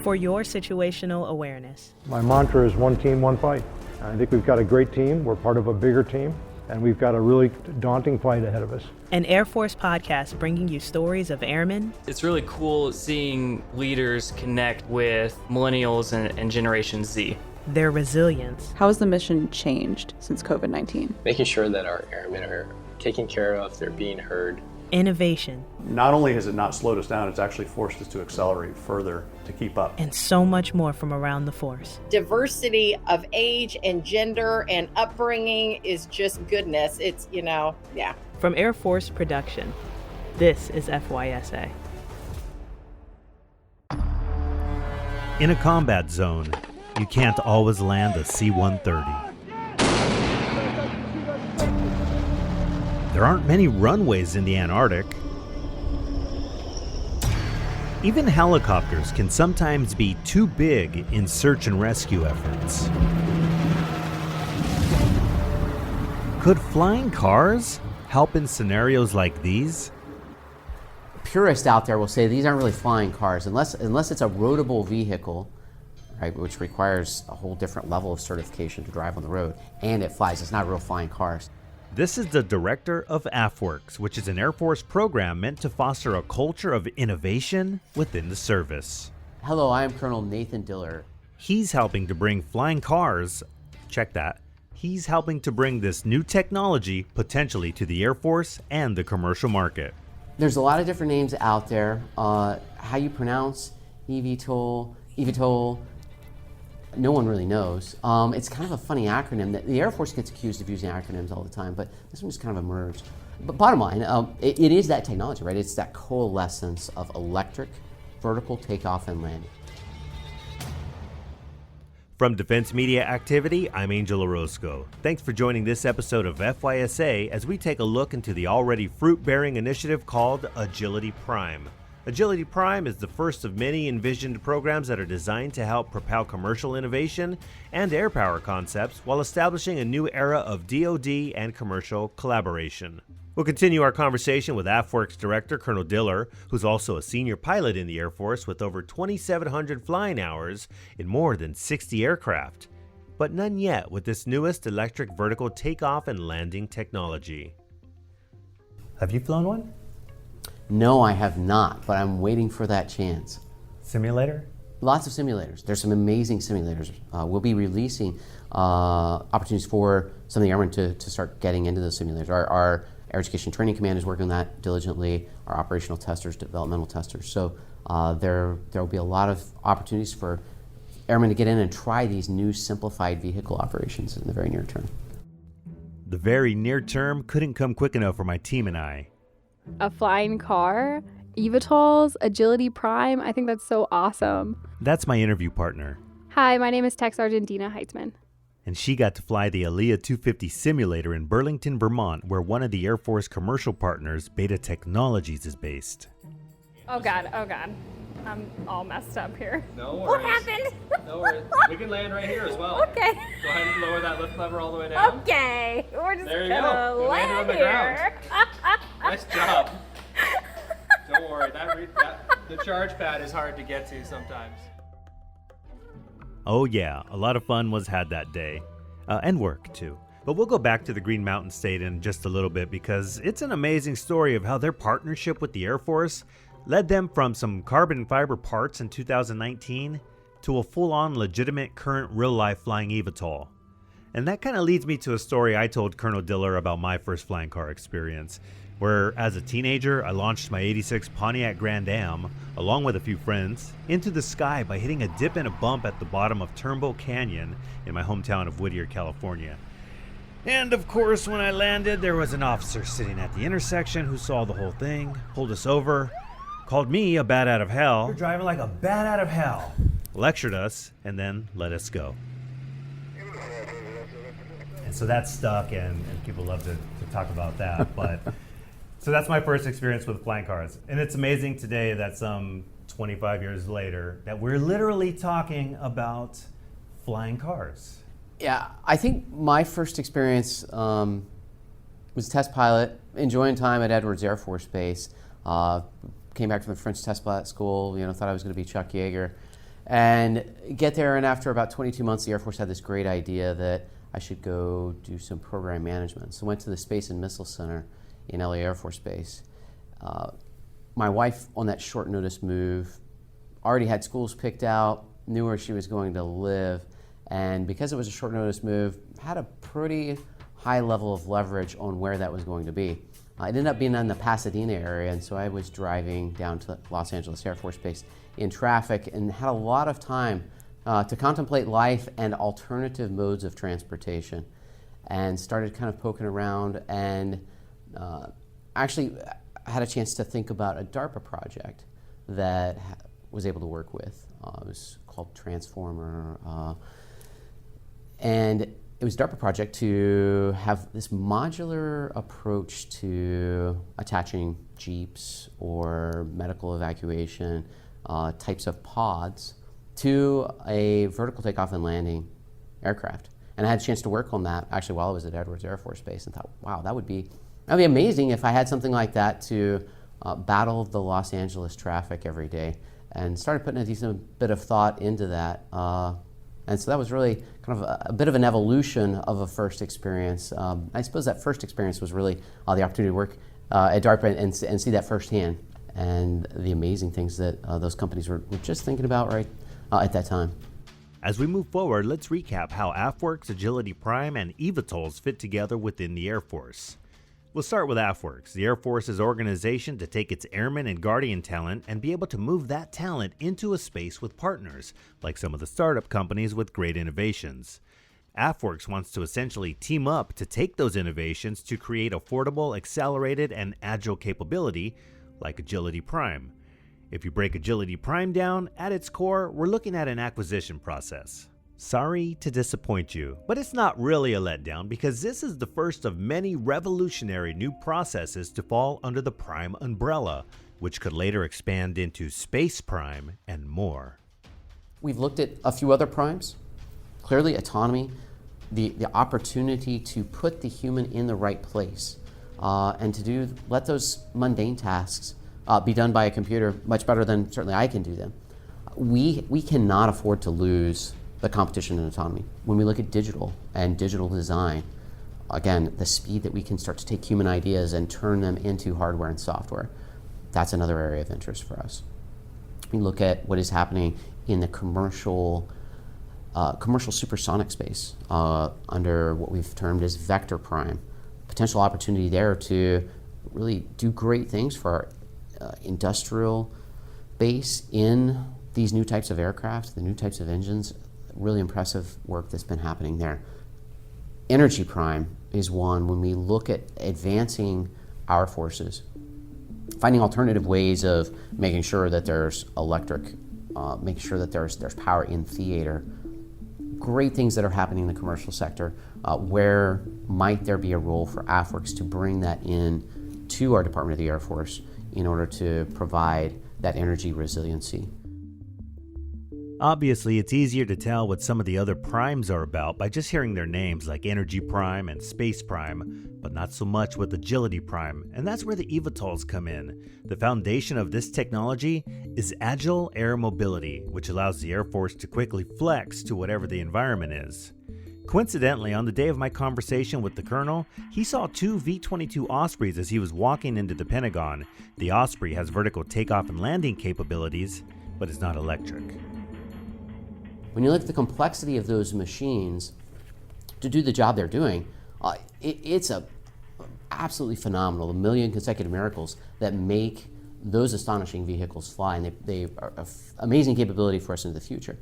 For your situational awareness. My mantra is one team, one fight. I think we've got a great team. We're part of a bigger team, and we've got a really daunting fight ahead of us. An Air Force podcast bringing you stories of airmen. It's really cool seeing leaders connect with millennials and Generation Z. Their resilience. How has the mission changed since COVID-19? Making sure that our airmen are taken care of, they're being heard. Innovation. Not only has it not slowed us down, it's actually forced us to accelerate further to keep up. And so much more from around the force. Diversity of age and gender and upbringing is just goodness. It's, yeah. From Air Force Production, this is FYSA. In a combat zone, you can't always land a C-130. There aren't many runways in the Antarctic. Even helicopters can sometimes be too big in search and rescue efforts. Could flying cars help in scenarios like these? Purists out there will say these aren't really flying cars unless it's a roadable vehicle, right, which requires a whole different level of certification to drive on the road, and it flies. It's not real flying cars. This is the director of AFWERX, which is an Air Force program meant to foster a culture of innovation within the service. Hello, I am Colonel Nathan Diller. He's helping to bring flying cars, check that, he's helping to bring this new technology potentially to the Air Force and the commercial market. There's a lot of different names out there. How you pronounce eVTOL, no one really knows. It's kind of a funny acronym. The Air Force gets accused of using acronyms all the time, but this one just kind of emerged. But bottom line, it is that technology, right? It's that coalescence of electric, vertical takeoff and landing. From Defense Media Activity, I'm Angel Orozco. Thanks for joining this episode of FYSA as we take a look into the already fruit-bearing initiative called Agility Prime. Agility Prime is the first of many envisioned programs that are designed to help propel commercial innovation and air power concepts while establishing a new era of DoD and commercial collaboration. We'll continue our conversation with AFWERX Director Colonel Diller, who's also a senior pilot in the Air Force with over 2,700 flying hours in more than 60 aircraft, but none yet with this newest electric vertical takeoff and landing technology. Have you flown one? No, I have not, but I'm waiting for that chance. Simulator? Lots of simulators. There's some amazing simulators. We'll be releasing opportunities for some of the airmen to start getting into those simulators. Our Air Education Training Command is working on that diligently, our operational testers, developmental testers. So there will be a lot of opportunities for airmen to get in and try these new simplified vehicle operations in the very near term. The very near term couldn't come quick enough for my team and I. A flying car, eVTOLs, Agility Prime. I think that's so awesome. That's my interview partner. Hi, my name is Tech Sergeant Dina Heitzman. And she got to fly the ALIA 250 simulator in Burlington, Vermont, where one of the Air Force commercial partners, Beta Technologies, is based. Oh God. I'm all messed up here. No worries. What happened? No worries. We can land right here as well. Okay. Go ahead and lower that lift lever all the way down. Okay. We're just There you gonna go. Go land on the here. Nice job. Don't worry. The charge pad is hard to get to sometimes. Oh yeah, a lot of fun was had that day. And work too. But we'll go back to the Green Mountain State in just a little bit because it's an amazing story of how their partnership with the Air Force led them from some carbon fiber parts in 2019 to a full-on legitimate current real-life flying eVTOL. And that kind of leads me to a story I told Colonel Diller about my first flying car experience, where as a teenager I launched my '86 Pontiac Grand Am, along with a few friends, into the sky by hitting a dip and a bump at the bottom of Turnbull Canyon in my hometown of Whittier, California. And of course, when I landed, there was an officer sitting at the intersection who saw the whole thing, pulled us over, called me a bat out of hell. You're driving like a bat out of hell. Lectured us, and then let us go. And so that stuck, and people love to talk about that. But so that's my first experience with flying cars. And it's amazing today that some 25 years later that we're literally talking about flying cars. Yeah, I think my first experience was test pilot, enjoying time at Edwards Air Force Base. came back from the French test pilot school, thought I was going to be Chuck Yeager. And get there, and after about 22 months, the Air Force had this great idea that I should go do some program management. So I went to the Space and Missile Center in LA Air Force Base. My wife, on that short notice move, already had schools picked out, knew where she was going to live, and because it was a short notice move, had a pretty high level of leverage on where that was going to be. It ended up being in the Pasadena area, and so I was driving down to Los Angeles Air Force Base in traffic and had a lot of time to contemplate life and alternative modes of transportation, and started kind of poking around, and actually had a chance to think about a DARPA project that was able to work with. It was called Transformer, and it was a DARPA project to have this modular approach to attaching jeeps or medical evacuation types of pods to a vertical takeoff and landing aircraft. And I had a chance to work on that actually while I was at Edwards Air Force Base, and thought, wow, that'd be amazing if I had something like that to battle the Los Angeles traffic every day. And started putting a decent bit of thought into that. And so that was really kind of a bit of an evolution of a first experience. I suppose that first experience was really the opportunity to work at DARPA and see that firsthand, and the amazing things that those companies were just thinking about right at that time. As we move forward, let's recap how AFWERX, Agility Prime, and eVTOLs fit together within the Air Force. We'll start with AFWERX, the Air Force's organization to take its airmen and guardian talent and be able to move that talent into a space with partners, like some of the startup companies with great innovations. AFWERX wants to essentially team up to take those innovations to create affordable, accelerated, and agile capability, like Agility Prime. If you break Agility Prime down, at its core, we're looking at an acquisition process. Sorry to disappoint you, but it's not really a letdown because this is the first of many revolutionary new processes to fall under the Prime umbrella, which could later expand into Space Prime and more. We've looked at a few other primes. Clearly, autonomy, the opportunity to put the human in the right place, and to let those mundane tasks be done by a computer much better than certainly I can do them. We cannot afford to lose the competition in autonomy. When we look at digital and digital design, again, the speed that we can start to take human ideas and turn them into hardware and software, that's another area of interest for us. We look at what is happening in the commercial supersonic space under what we've termed as Vector Prime. Potential opportunity there to really do great things for our industrial base in these new types of aircraft, the new types of engines. Really impressive work that's been happening there. Energy Prime is one when we look at advancing our forces, finding alternative ways of making sure that there's electric, making sure that there's power in theater. Great things that are happening in the commercial sector. Where might there be a role for AFWERX to bring that in to our Department of the Air Force in order to provide that energy resiliency? Obviously, it's easier to tell what some of the other primes are about by just hearing their names like Energy Prime and Space Prime, but not so much with Agility Prime, and that's where the eVTOLs come in. The foundation of this technology is agile air mobility, which allows the Air Force to quickly flex to whatever the environment is. Coincidentally, on the day of my conversation with the colonel, he saw two V-22 Ospreys as he was walking into the Pentagon. The Osprey has vertical takeoff and landing capabilities, but is not electric. When you look at the complexity of those machines to do the job they're doing, it's absolutely phenomenal. The million consecutive miracles that make those astonishing vehicles fly, and they are an amazing capability for us into the future.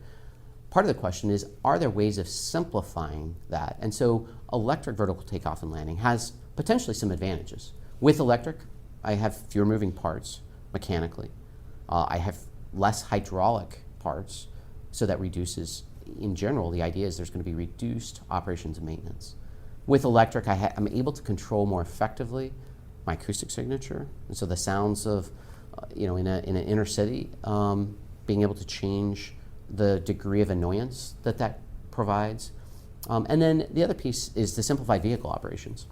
Part of the question is, are there ways of simplifying that? And so electric vertical takeoff and landing has potentially some advantages. With electric, I have fewer moving parts mechanically. I have less hydraulic parts, so that reduces, in general, the idea is there's going to be reduced operations and maintenance. With electric, I'm able to control more effectively my acoustic signature, and so the sounds of, in an inner city, being able to change the degree of annoyance that provides. And then the other piece is to simplify vehicle operations.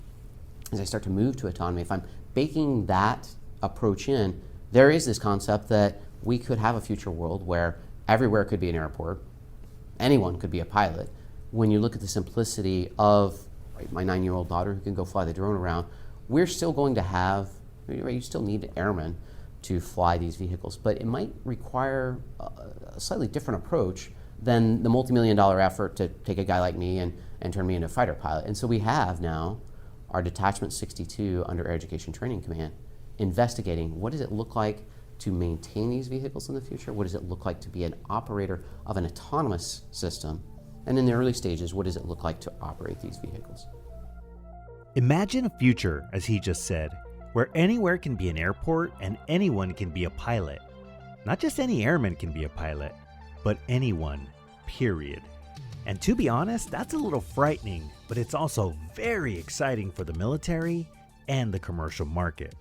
As I start to move to autonomy, if I'm baking that approach in, there is this concept that we could have a future world where everywhere could be an airport, anyone could be a pilot. When you look at the simplicity of my 9-year-old daughter who can go fly the drone around, we're still going to have, you still need airmen to fly these vehicles, but it might require a slightly different approach than the multi-million-dollar effort to take a guy like me and turn me into a fighter pilot. And so we have now our Detachment 62 under Air Education Training Command investigating what does it look like to maintain these vehicles in the future, what does it look like to be an operator of an autonomous system, and in the early stages, what does it look like to operate these vehicles? Imagine a future, as he just said, where anywhere can be an airport and anyone can be a pilot. Not just any airman can be a pilot, but anyone, period. And to be honest, that's a little frightening, but it's also very exciting for the military and the commercial market.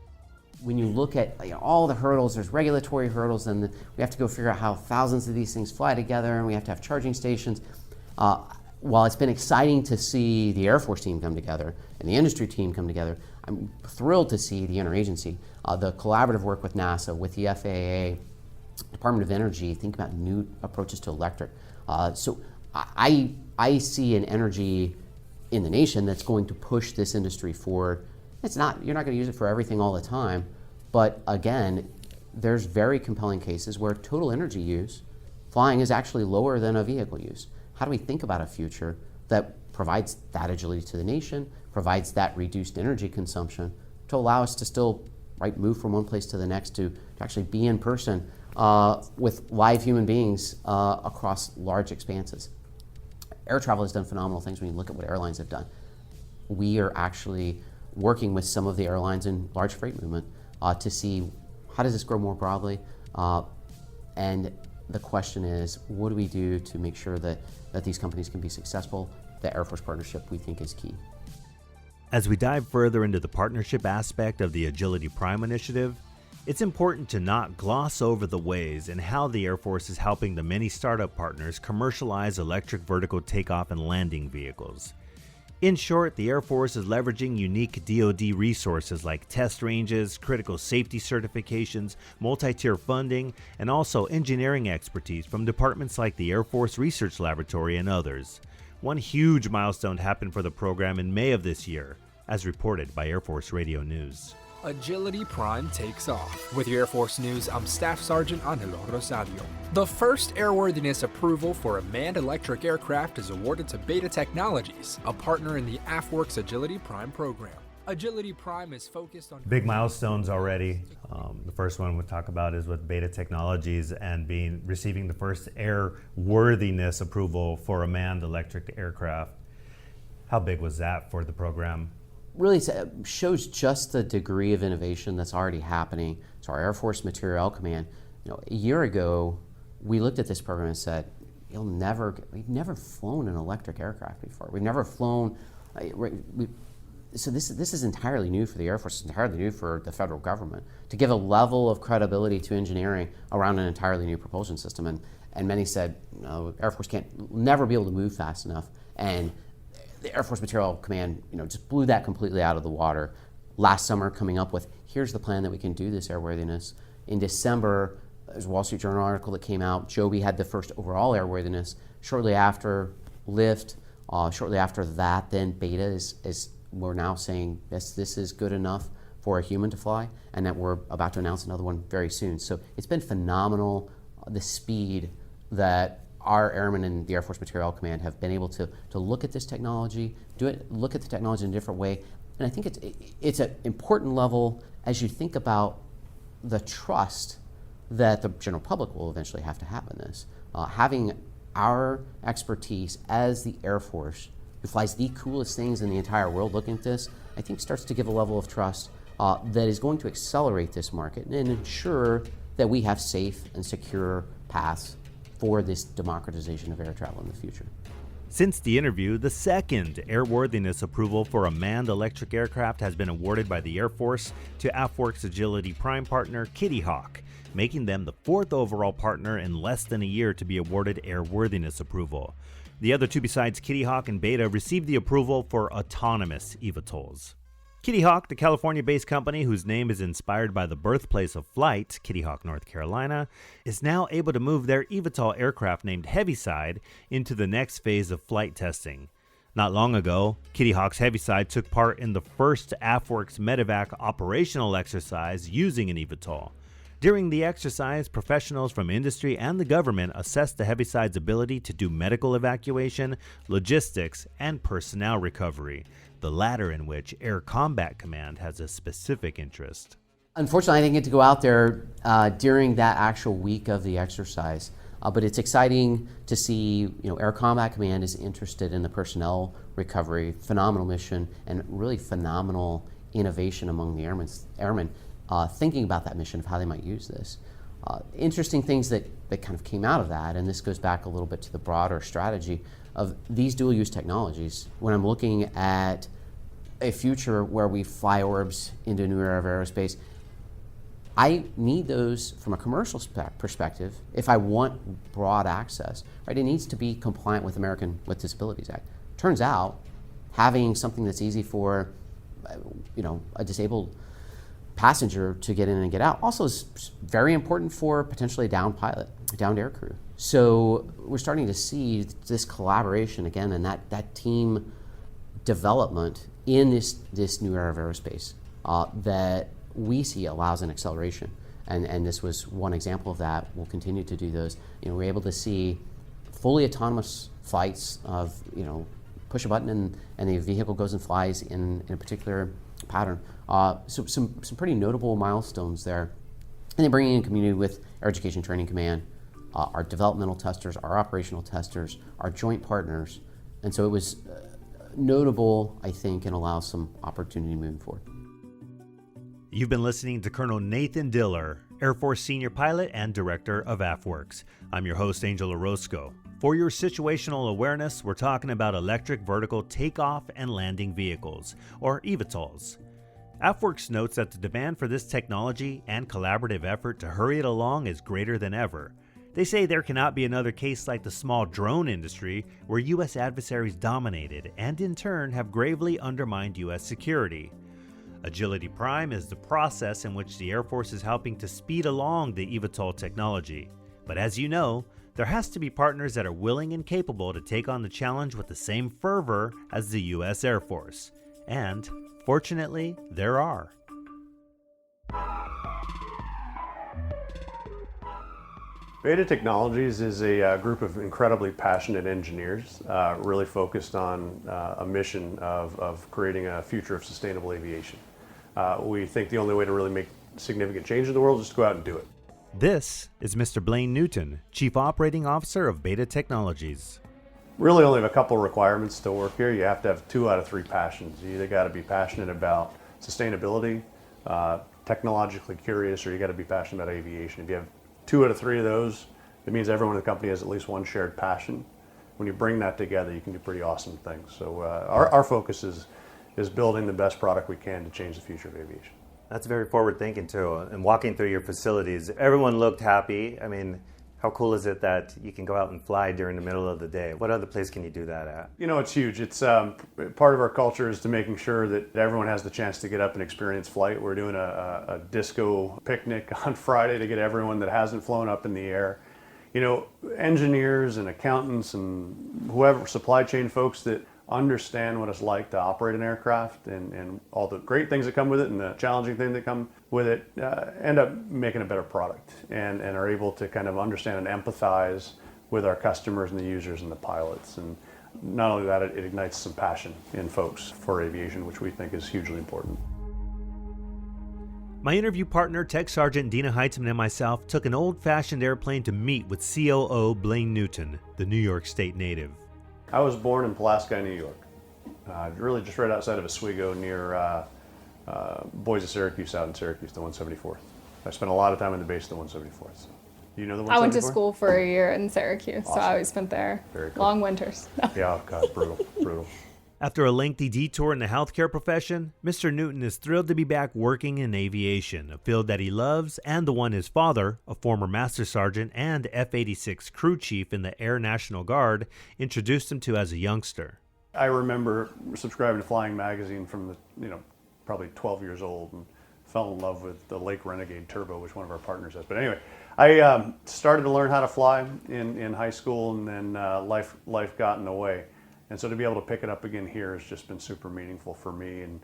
When you look at all the hurdles, there's regulatory hurdles, and we have to go figure out how thousands of these things fly together, and we have to have charging stations. While it's been exciting to see the Air Force team come together and the industry team come together, I'm thrilled to see the interagency, the collaborative work with NASA, with the FAA, Department of Energy, think about new approaches to electric. So I see an energy in the nation that's going to push this industry forward. You're not going to use it for everything all the time, but again, there's very compelling cases where total energy use, flying is actually lower than a vehicle use. How do we think about a future that provides that agility to the nation, provides that reduced energy consumption to allow us to still move from one place to the next to actually be in person with live human beings across large expanses? Air travel has done phenomenal things when you look at what airlines have done. We are actually working with some of the airlines in large freight movement to see how does this grow more broadly, and the question is, what do we do to make sure that these companies can be successful? The Air Force partnership, we think, is key. As we dive further into the partnership aspect of the Agility Prime initiative, it's important to not gloss over the ways and how the Air Force is helping the many startup partners commercialize electric vertical takeoff and landing vehicles. In short, the Air Force is leveraging unique DoD resources like test ranges, critical safety certifications, multi-tier funding, and also engineering expertise from departments like the Air Force Research Laboratory and others. One huge milestone happened for the program in May of this year, as reported by Air Force Radio News. Agility Prime takes off. With your Air Force News, I'm Staff Sergeant Angelo Rosario. The first airworthiness approval for a manned electric aircraft is awarded to Beta Technologies, a partner in the AFWERX Agility Prime program. Agility Prime is focused on big milestones already. The first one we'll talk about is with Beta Technologies and receiving the first airworthiness approval for a manned electric aircraft. How big was that for the program? Really shows just the degree of innovation that's already happening. So our Air Force Materiel Command, a year ago, we looked at this program and said, we've never flown an electric aircraft before. We've never flown, so this is entirely new for the Air Force, it's entirely new for the federal government, to give a level of credibility to engineering around an entirely new propulsion system. And many said, no, Air Force never be able to move fast enough. And the Air Force Materiel Command, just blew that completely out of the water. Last summer, coming up with, here's the plan that we can do this airworthiness. In December, there's a Wall Street Journal article that came out. Joby had the first overall airworthiness. Shortly after, Lift. Shortly after that, then Beta is we're now saying, yes, this is good enough for a human to fly, and that we're about to announce another one very soon. So it's been phenomenal, the speed that our airmen in the Air Force Materiel Command have been able to look at this technology, look at the technology in a different way. And I think it's an important level as you think about the trust that the general public will eventually have to have in this. Having our expertise as the Air Force, who flies the coolest things in the entire world, looking at this, I think starts to give a level of trust that is going to accelerate this market and ensure that we have safe and secure paths for this democratization of air travel in the future. Since the interview, the second airworthiness approval for a manned electric aircraft has been awarded by the Air Force to AFWERX Agility Prime partner Kitty Hawk, making them the fourth overall partner in less than a year to be awarded airworthiness approval. The other two besides Kitty Hawk and Beta received the approval for autonomous eVTOLs. Kitty Hawk, the California-based company whose name is inspired by the birthplace of flight, Kitty Hawk, North Carolina, is now able to move their eVTOL aircraft named Heaviside into the next phase of flight testing. Not long ago, Kitty Hawk's Heaviside took part in the first AFWERX medevac operational exercise using an eVTOL. During the exercise, professionals from industry and the government assessed the Heaviside's ability to do medical evacuation, logistics, and personnel recovery, the latter in which Air Combat Command has a specific interest. Unfortunately, I didn't get to go out there during that actual week of the exercise, but it's exciting to see Air Combat Command is interested in the personnel recovery, phenomenal mission, and really phenomenal innovation among the airmen thinking about that mission of how they might use this. Interesting things that kind of came out of that, and this goes back a little bit to the broader strategy of these dual-use technologies. When I'm looking at a future where we fly orbs into a new era of aerospace, I need those from a commercial perspective. If I want broad access, right, it needs to be compliant with American with Disabilities Act. Turns out, having something that's easy for a disabled passenger to get in and get out also is very important for potentially a downed pilot, a downed air crew. So we're starting to see this collaboration again and that team development in this new era of aerospace that we see allows an acceleration. And this was one example of that. We'll continue to do those. We're able to see fully autonomous flights of, push a button and the vehicle goes and flies in a particular pattern. So some pretty notable milestones there. And then bringing in community with Air Education Training Command, our developmental testers, our operational testers, our joint partners. And so it was notable, I think, and allows some opportunity moving forward. You've been listening to Colonel Nathan Diller, Air Force Senior Pilot and Director of AFWERX. I'm your host, Angel Orozco. For your situational awareness, we're talking about electric vertical takeoff and landing vehicles, or eVTOLs. AFWERX notes that the demand for this technology and collaborative effort to hurry it along is greater than ever. They say there cannot be another case like the small drone industry where U.S. adversaries dominated and in turn have gravely undermined U.S. security. Agility Prime is the process in which the Air Force is helping to speed along the eVTOL technology. But as you know, there has to be partners that are willing and capable to take on the challenge with the same fervor as the U.S. Air Force. And, fortunately, there are. Beta Technologies is a group of incredibly passionate engineers really focused on a mission of creating a future of sustainable aviation. We think the only way to really make significant change in the world is to go out and do it. This is Mr. Blaine Newton, Chief Operating Officer of Beta Technologies. Really only have a couple requirements to work here. You have to have 2 out of 3 passions. You either got to be passionate about sustainability, technologically curious, or you got to be passionate about aviation. If you have 2 out of 3 of those, it means everyone in the company has at least one shared passion. When you bring that together, you can do pretty awesome things. So our focus is building the best product we can to change the future of aviation. That's very forward thinking too. And walking through your facilities, everyone looked happy. I mean, how cool is it that you can go out and fly during the middle of the day? What other place can you do that at? It's huge. It's part of our culture is to making sure that everyone has the chance to get up and experience flight. We're doing a disco picnic on Friday to get everyone that hasn't flown up in the air. Engineers and accountants and whoever, supply chain folks that understand what it's like to operate an aircraft and all the great things that come with it and the challenging things that come with it end up making a better product and are able to kind of understand and empathize with our customers and the users and the pilots. And not only that, it ignites some passion in folks for aviation, which we think is hugely important. My interview partner, Tech Sergeant Dina Heitzman, and myself took an old-fashioned airplane to meet with COO Blaine Newton, the New York State native. I was born in Pulaski, New York, really just right outside of Oswego near Boys of Syracuse, out in Syracuse, the 174th. I spent a lot of time in the base of the 174th. So. Do you know the 174th? I went to school for a year in Syracuse, Awesome. So I always spent there. Very cool. Long winters. Yeah, oh God, brutal. After a lengthy detour in the healthcare profession, Mr. Newton is thrilled to be back working in aviation, a field that he loves and the one his father, a former Master Sergeant and F-86 crew chief in the Air National Guard, introduced him to as a youngster. I remember subscribing to Flying Magazine from the probably 12 years old and fell in love with the Lake Renegade Turbo, which one of our partners has. But anyway, I started to learn how to fly in high school, and then life got in the way. And so to be able to pick it up again here has just been super meaningful for me. And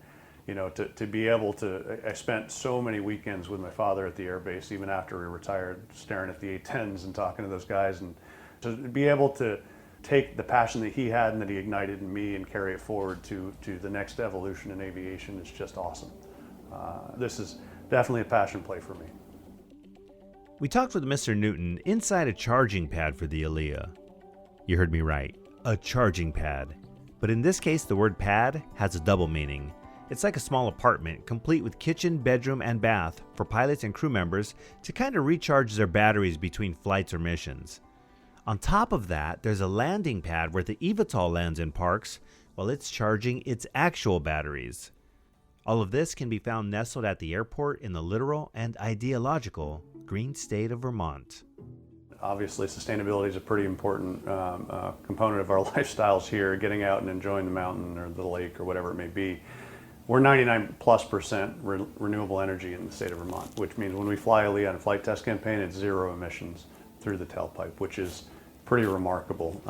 you know, to be able to, I spent so many weekends with my father at the air base, even after we retired, staring at the A-10s and talking to those guys. And to be able to take the passion that he had and that he ignited in me and carry it forward to the next evolution in aviation is just awesome. This is definitely a passion play for me. We talked with Mr. Newton inside a charging pad for the Aliyah. You heard me right, a charging pad. But in this case, the word pad has a double meaning. It's like a small apartment, complete with kitchen, bedroom, and bath for pilots and crew members to kind of recharge their batteries between flights or missions. On top of that, there's a landing pad where the eVTOL lands and parks while it's charging its actual batteries. All of this can be found nestled at the airport in the literal and ideological green state of Vermont. Obviously, sustainability is a pretty important component of our lifestyles here, getting out and enjoying the mountain or the lake or whatever it may be. We're 99+% renewable energy in the state of Vermont, which means when we fly Aliyah on a flight test campaign, it's 0 emissions through the tailpipe, which is pretty remarkable.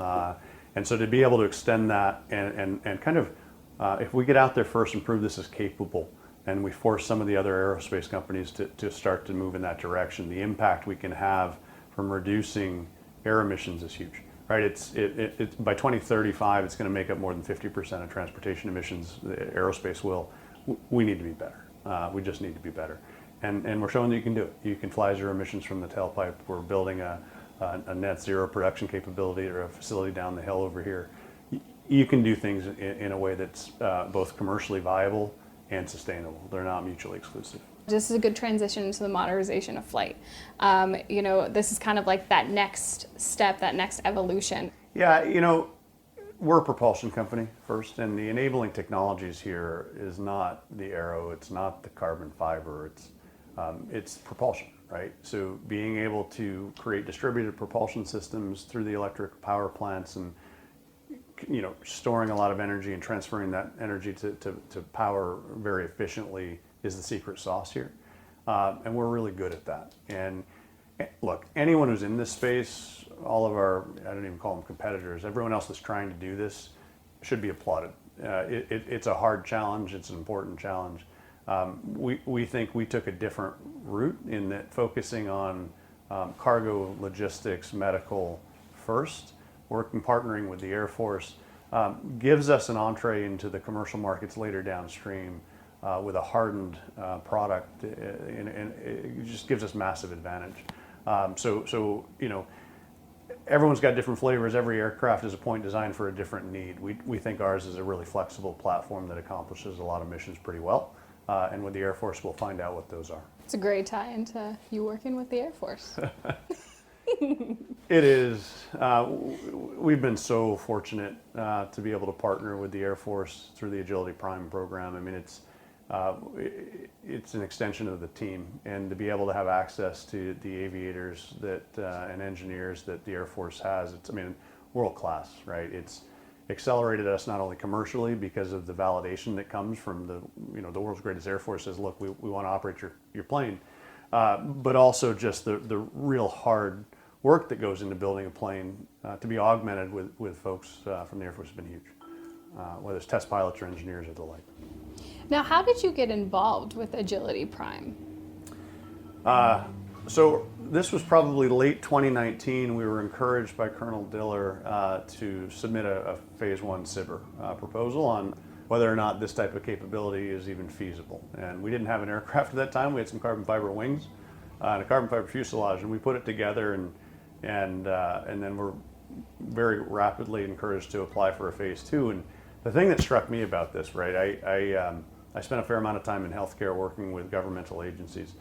And so to be able to extend that and kind of, if we get out there first and prove this is capable, and we force some of the other aerospace companies to start to move in that direction, the impact we can have from reducing air emissions is huge. Right, it's by 2035, it's going to make up more than 50% of transportation emissions. The aerospace will. We need to be better. We just need to be better, and we're showing that you can do it. You can fly 0 emissions from the tailpipe. We're building a net zero production capability or a facility down the hill over here. You can do things in a way that's both commercially viable and sustainable. They're not mutually exclusive. This is a good transition into the modernization of flight. You know, this is kind of like that next step, that next evolution. Yeah, you know, we're a propulsion company first, and the enabling technologies here is not the aero, it's not the carbon fiber, it's propulsion, right? So being able to create distributed propulsion systems through the electric power plants and, you know, storing a lot of energy and transferring that energy to power very efficiently is the secret sauce here. And we're really good at that. And look, anyone who's in this space, all of our, I don't even call them competitors, everyone else that's trying to do this should be applauded. It's a hard challenge, it's an important challenge. We think we took a different route in that focusing on cargo, logistics, medical first, partnering with the Air Force, gives us an entree into the commercial markets later downstream. With a hardened product, and it just gives us massive advantage. So you know, everyone's got different flavors. Every aircraft is a point designed for a different need. We think ours is a really flexible platform that accomplishes a lot of missions pretty well. And with the Air Force, we'll find out what those are. It's a great tie into you working with the Air Force. It is. We've been so fortunate to be able to partner with the Air Force through the Agility Prime program. I mean, it's an extension of the team, and to be able to have access to the aviators and engineers that the Air Force has, it's, I mean, world class, right? It's accelerated us not only commercially because of the validation that comes from the world's greatest Air Force says, look, we want to operate your plane, but also just the real hard work that goes into building a plane to be augmented with folks from the Air Force has been huge, whether it's test pilots or engineers or the like. Now, how did you get involved with Agility Prime? So this was probably late 2019. We were encouraged by Colonel Diller to submit a Phase 1 SBIR proposal on whether or not this type of capability is even feasible. And we didn't have an aircraft at that time. We had some carbon fiber wings and a carbon fiber fuselage, and we put it together, and then we're very rapidly encouraged to apply for a Phase 2. And the thing that struck me about this, right, I spent a fair amount of time in healthcare working with governmental agencies.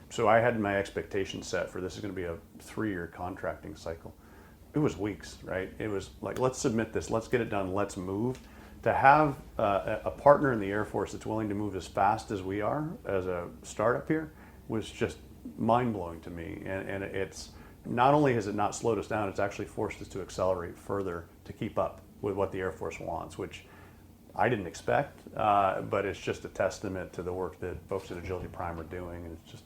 So I had my expectations set for this is going to be a 3-year contracting cycle. It was weeks, right? It was like, let's submit this, let's get it done, let's move. To have a partner in the Air Force that's willing to move as fast as we are as a startup here was just mind-blowing to me. And it's not only has it not slowed us down, it's actually forced us to accelerate further to keep up with what the Air Force wants, which I didn't expect, but it's just a testament to the work that folks at Agility Prime are doing, and it's just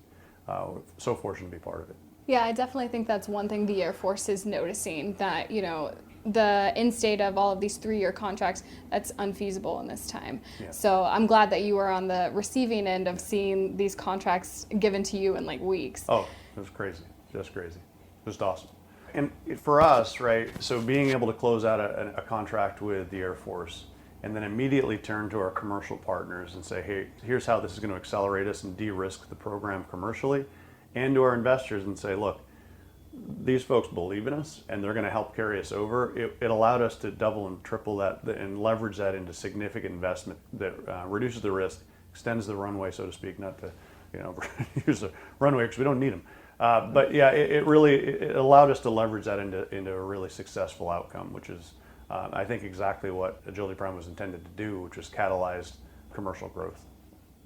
so fortunate to be part of it. Yeah, I definitely think that's one thing the Air Force is noticing, that, you know, the end state of all of these 3-year contracts, that's unfeasible in this time. Yeah. So I'm glad that you were on the receiving end of seeing these contracts given to you in like weeks. Oh, it was crazy, just crazy, just awesome. And for us, right, so being able to close out a contract with the Air Force and then immediately turn to our commercial partners and say, hey, here's how this is going to accelerate us and de-risk the program commercially, and to our investors and say, look, these folks believe in us and they're going to help carry us over. It allowed us to double and triple that and leverage that into significant investment that reduces the risk, extends the runway, so to speak, not to use the runway because we don't need them. But yeah, it allowed us to leverage that into a really successful outcome, which is I think exactly what Agility Prime was intended to do, which was catalyze commercial growth.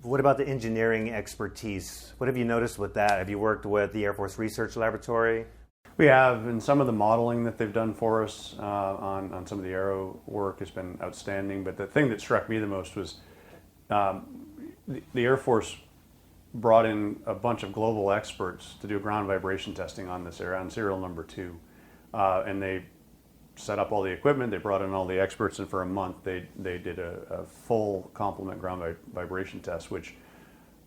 What about the engineering expertise? What have you noticed with that? Have you worked with the Air Force Research Laboratory? We have, and some of the modeling that they've done for us on some of the aero work has been outstanding. But the thing that struck me the most was the Air Force brought in a bunch of global experts to do ground vibration testing on this on serial number 2. And they set up all the equipment, they brought in all the experts, and for a month they did a full complement ground vibration test, which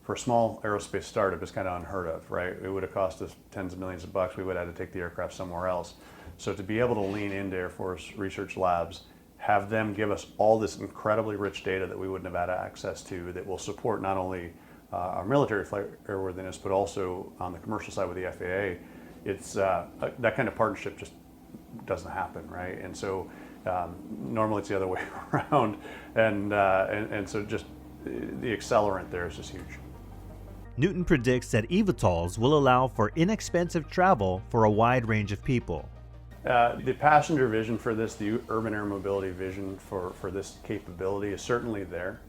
for a small aerospace startup is kind of unheard of, right? It would have cost us tens of millions of bucks. We would have had to take the aircraft somewhere else. So to be able to lean into Air Force Research Labs, have them give us all this incredibly rich data that we wouldn't have had access to, that will support not only our military flight airworthiness, but also on the commercial side with the FAA, it's that kind of partnership just doesn't happen, right? And so normally it's the other way around, and so just the accelerant there is just huge. Newton predicts that eVTOLs will allow for inexpensive travel for a wide range of people. The passenger vision for this, the urban air mobility vision for this capability is certainly there.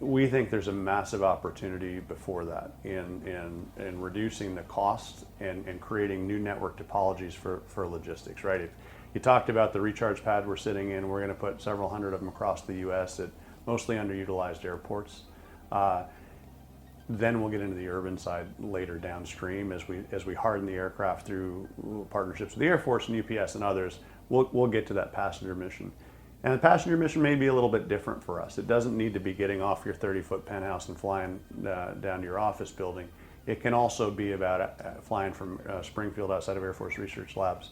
We think there's a massive opportunity before that in reducing the cost and creating new network topologies for logistics, right? If you talked about the recharge pad we're sitting in, we're going to put several hundred of them across the U.S. at mostly underutilized airports. Then we'll get into the urban side later downstream as we harden the aircraft through partnerships with the Air Force and UPS and others. We'll get to that passenger mission. And the passenger mission may be a little bit different for us. It doesn't need to be getting off your 30-foot penthouse and flying down to your office building. It can also be about flying from Springfield outside of Air Force Research Labs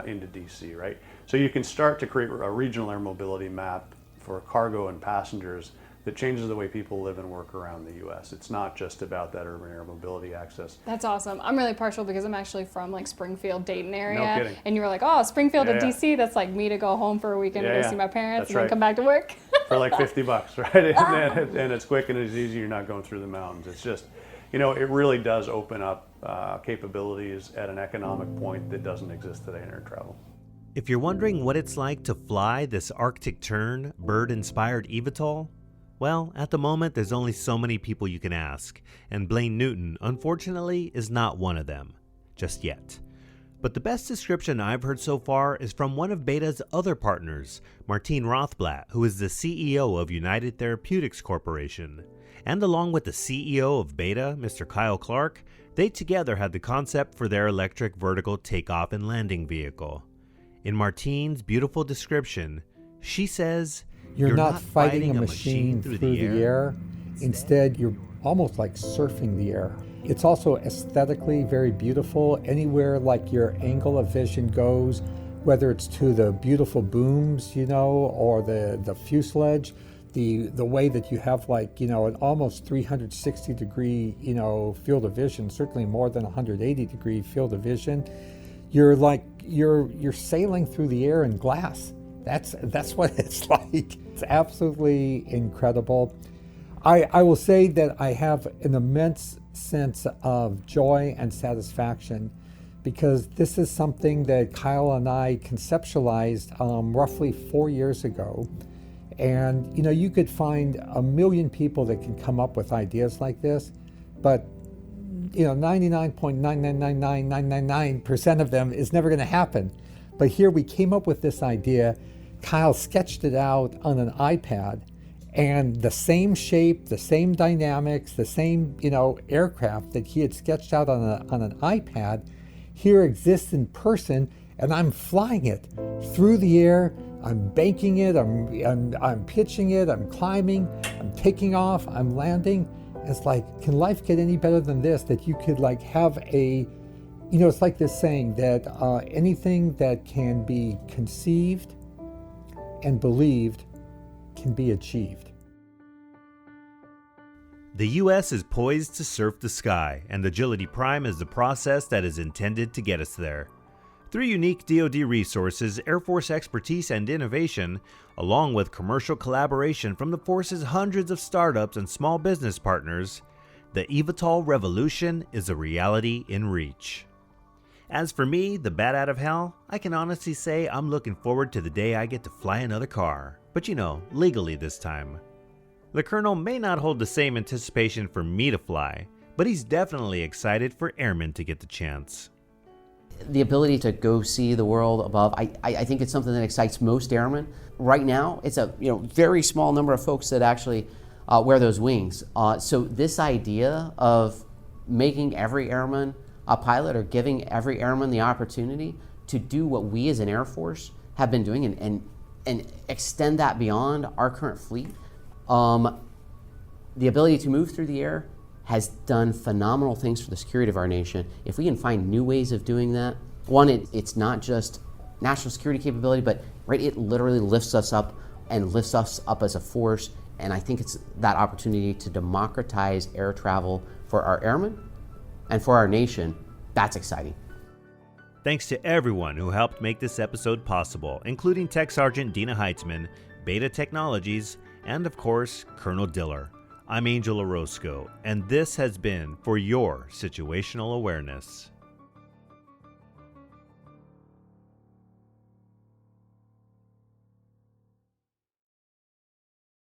into DC, right? So you can start to create a regional air mobility map for cargo and passengers that changes the way people live and work around the U.S. It's not just about that urban air mobility access. That's awesome. I'm really partial because I'm actually from like Springfield, Dayton area. No kidding. And you were like, oh, Springfield to Yeah. DC, that's like me to go home for a weekend to go see my parents That's and then right. come back to work. For like $50, right? And it's quick and it's easy. You're not going through the mountains. It's just, it really does open up capabilities at an economic point that doesn't exist today in air travel. If you're wondering what it's like to fly this Arctic Tern bird-inspired eVTOL, well, at the moment, there's only so many people you can ask, and Blaine Newton, unfortunately, is not one of them, just yet. But the best description I've heard so far is from one of Beta's other partners, Martine Rothblatt, who is the CEO of United Therapeutics Corporation. And along with the CEO of Beta, Mr. Kyle Clark, they together had the concept for their electric vertical takeoff and landing vehicle. In Martine's beautiful description, she says, You're not fighting a machine through the air. Instead, you're almost like surfing the air. It's also aesthetically very beautiful. Anywhere like your angle of vision goes, whether it's to the beautiful booms, or the fuselage, the way that you have an almost 360 degree, field of vision, certainly more than 180 degree field of vision. You're sailing through the air in glass. That's what it's like. It's absolutely incredible. I will say that I have an immense sense of joy and satisfaction because this is something that Kyle and I conceptualized roughly 4 years ago. And you could find 1 million people that can come up with ideas like this, but 99.9999999% of them is never going to happen. But here we came up with this idea Kyle sketched it out on an iPad, and the same shape, the same dynamics, the same, aircraft that he had sketched out on an iPad here exists in person, and I'm flying it through the air. I'm banking it, I'm pitching it, I'm climbing, I'm taking off, I'm landing. It's like, can life get any better than this? That you could like have it's like this saying that anything that can be conceived and believed can be achieved. The U.S. is poised to surf the sky, and the Agility Prime is the process that is intended to get us there. Through unique DoD resources, Air Force expertise and innovation, along with commercial collaboration from the Force's hundreds of startups and small business partners, the eVTOL revolution is a reality in reach. As for me, the bat out of hell, I can honestly say I'm looking forward to the day I get to fly another car, but legally this time. The Colonel may not hold the same anticipation for me to fly, but he's definitely excited for airmen to get the chance. The ability to go see the world above, I think it's something that excites most airmen. Right now, it's a very small number of folks that actually wear those wings. So this idea of making every airman a pilot, or giving every airman the opportunity to do what we as an Air Force have been doing and extend that beyond our current fleet. The ability to move through the air has done phenomenal things for the security of our nation. If we can find new ways of doing that, one, it's not just national security capability, but it literally lifts us up and lifts us up as a force. And I think it's that opportunity to democratize air travel for our airmen and for our nation. That's exciting. Thanks to everyone who helped make this episode possible, including Tech Sergeant Dina Heitzman, Beta Technologies, and of course, Colonel Diller. I'm Angel Orozco, and this has been For Your Situational Awareness.